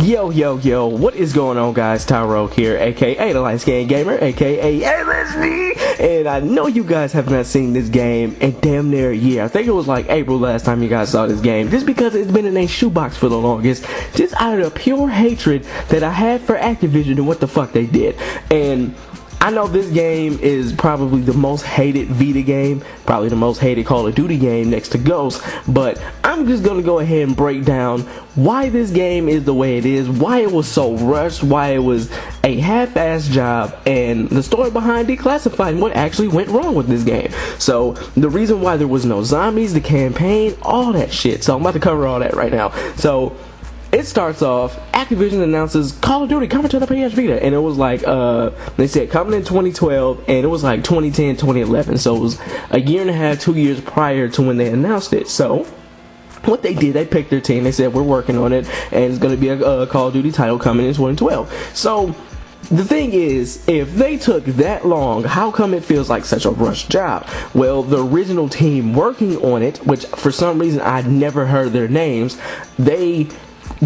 Yo, what is going on, guys? Tyro here, aka the Light Skin Gamer, aka LSD, and I know you guys have not seen this game in damn near a year. I think it was like April last time you guys saw this game, just because it's been in a shoebox for the longest, just out of the pure hatred that I had for Activision and what the fuck they did. And I know this game is probably the most hated Vita game, probably the most hated Call of Duty game next to Ghost, but I'm just going to go ahead and break down why this game is the way it is, why it was so rushed, why it was a half-assed job, and the story behind Declassified and what actually went wrong with this game. So, the reason why there was no zombies, the campaign, all that shit. So, I'm about to cover all that right now. So, it starts off, Activision announces Call of Duty coming to the PS Vita, and it was like, they said coming in 2012, and it was like 2010, 2011, so it was a year and a half, 2 years prior to when they announced it. So, what they did, they picked their team, they said, we're working on it, and it's going to be a Call of Duty title coming in 2012. So, the thing is, if they took that long, how come it feels like such a rushed job? Well, the original team working on it, which for some reason I'd never heard their names, they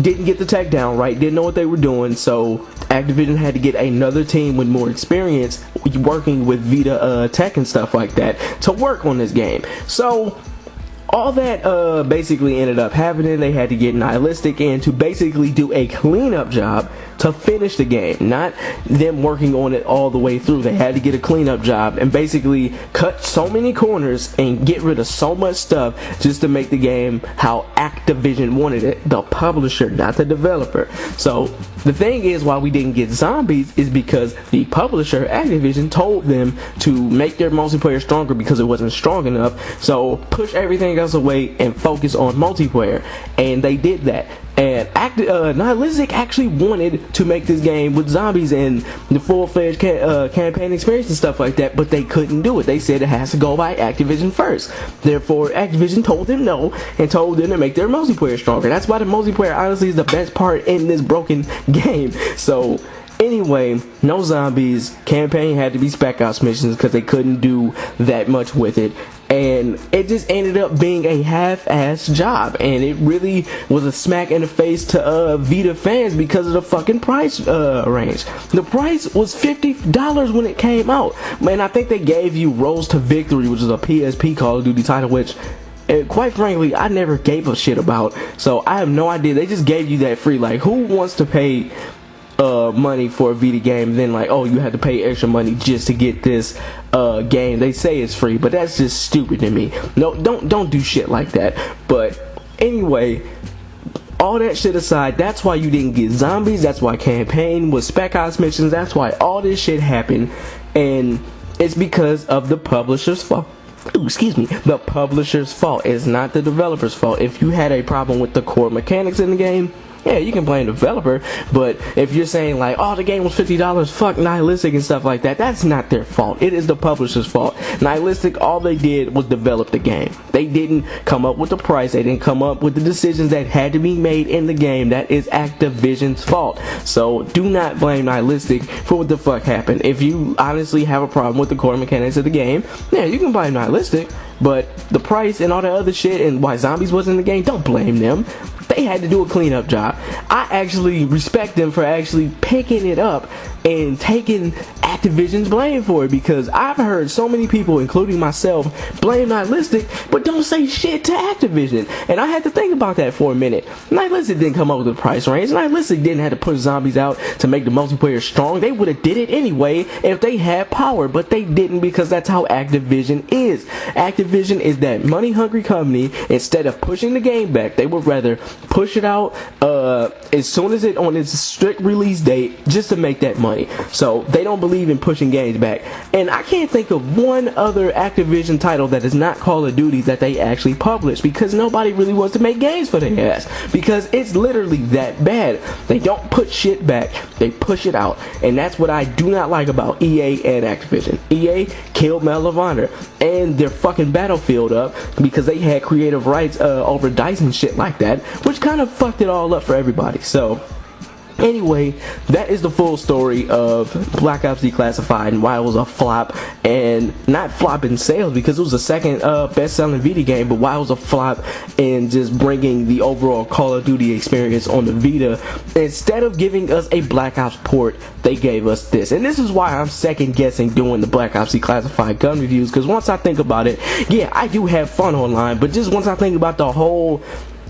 didn't get the tech down right, didn't know what they were doing, so Activision had to get another team with more experience working with Vita tech and stuff like that to work on this game. So all that basically ended up happening. They had to get Nihilistic in to basically do a cleanup job to finish the game, not them working on it all the way through. They had to get a cleanup job and basically cut so many corners and get rid of so much stuff just to make the game how Activision wanted it, the publisher, not the developer. So the thing is, why we didn't get zombies is because the publisher, Activision, told them to make their multiplayer stronger because it wasn't strong enough, so push everything else away and focus on multiplayer, and they did that. And Nihilistic actually wanted to make this game with zombies and the full-fledged campaign experience and stuff like that, but they couldn't do it. They said it has to go by Activision first. Therefore, Activision told them no and told them to make their multiplayer stronger. That's why the multiplayer honestly is the best part in this broken game. So anyway, no zombies. Campaign had to be spec ops missions because they couldn't do that much with it. And it just ended up being a half-assed job, and it really was a smack in the face to Vita fans because of the fucking price range. The price was $50 when it came out. Man, I think they gave you Rose to Victory, which is a PSP Call of Duty title, which quite frankly I never gave a shit about. So I have no idea. They just gave you that free. Like, who wants to pay money for a Vita game, then like, oh, you have to pay extra money just to get this game? They say it's free, but that's just stupid to me. No, don't do shit like that. But anyway, all that shit aside, that's why you didn't get zombies, that's why campaign was spec ops missions, that's why all this shit happened, and it's because of the publisher's fault. The publisher's fault. It's not the developer's fault. If you had a problem with the core mechanics in the game, yeah, you can blame the developer, but if you're saying like, oh, the game was $50, fuck Nihilistic and stuff like that, that's not their fault. It is the publisher's fault. Nihilistic, all they did was develop the game. They didn't come up with the price. They didn't come up with the decisions that had to be made in the game. That is Activision's fault. So do not blame Nihilistic for what the fuck happened. If you honestly have a problem with the core mechanics of the game, yeah, you can blame Nihilistic, but the price and all that other shit and why zombies wasn't in the game, don't blame them. They had to do a cleanup job. I actually respect them for actually picking it up and taking Activision's blame for it, because I've heard so many people, including myself, blame Nihilistic, but don't say shit to Activision. And I had to think about that for a minute. Nihilistic didn't come up with the price range. Nihilistic didn't have to push zombies out to make the multiplayer strong. They would have did it anyway if they had power, but they didn't, because that's how Activision is. Activision is that money-hungry company. Instead of pushing the game back, they would rather push it out as soon as it on its strict release date, just to make that money. So they don't believe in pushing games back. And I can't think of one other Activision title that is not Call of Duty that they actually publish, because nobody really wants to make games for their ass, because it's literally that bad. They don't put shit back, they push it out. And that's what I do not like about EA and Activision. EA killed Medal of Honor and their fucking Battlefield up because they had creative rights over DICE and shit like that, which kind of fucked it all up for everybody. So Anyway, that is the full story of Black Ops Declassified and why it was a flop, and not flop in sales because it was the second best-selling Vita game, but why it was a flop in just bringing the overall Call of Duty experience on the Vita. Instead of giving us a Black Ops port, they gave us this, and this is why I'm second-guessing doing the Black Ops Declassified gun reviews, because once I think about it, yeah, I do have fun online, but just once I think about the whole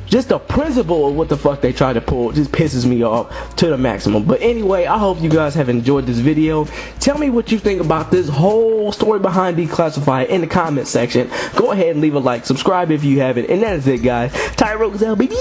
just the principle of what the fuck they try to pull just pisses me off to the maximum. But anyway, I hope you guys have enjoyed this video. Tell me what you think about this whole story behind Declassified in the comment section. Go ahead and leave a like, subscribe if you haven't, and that is it, guys. Tyro Gazelle, baby.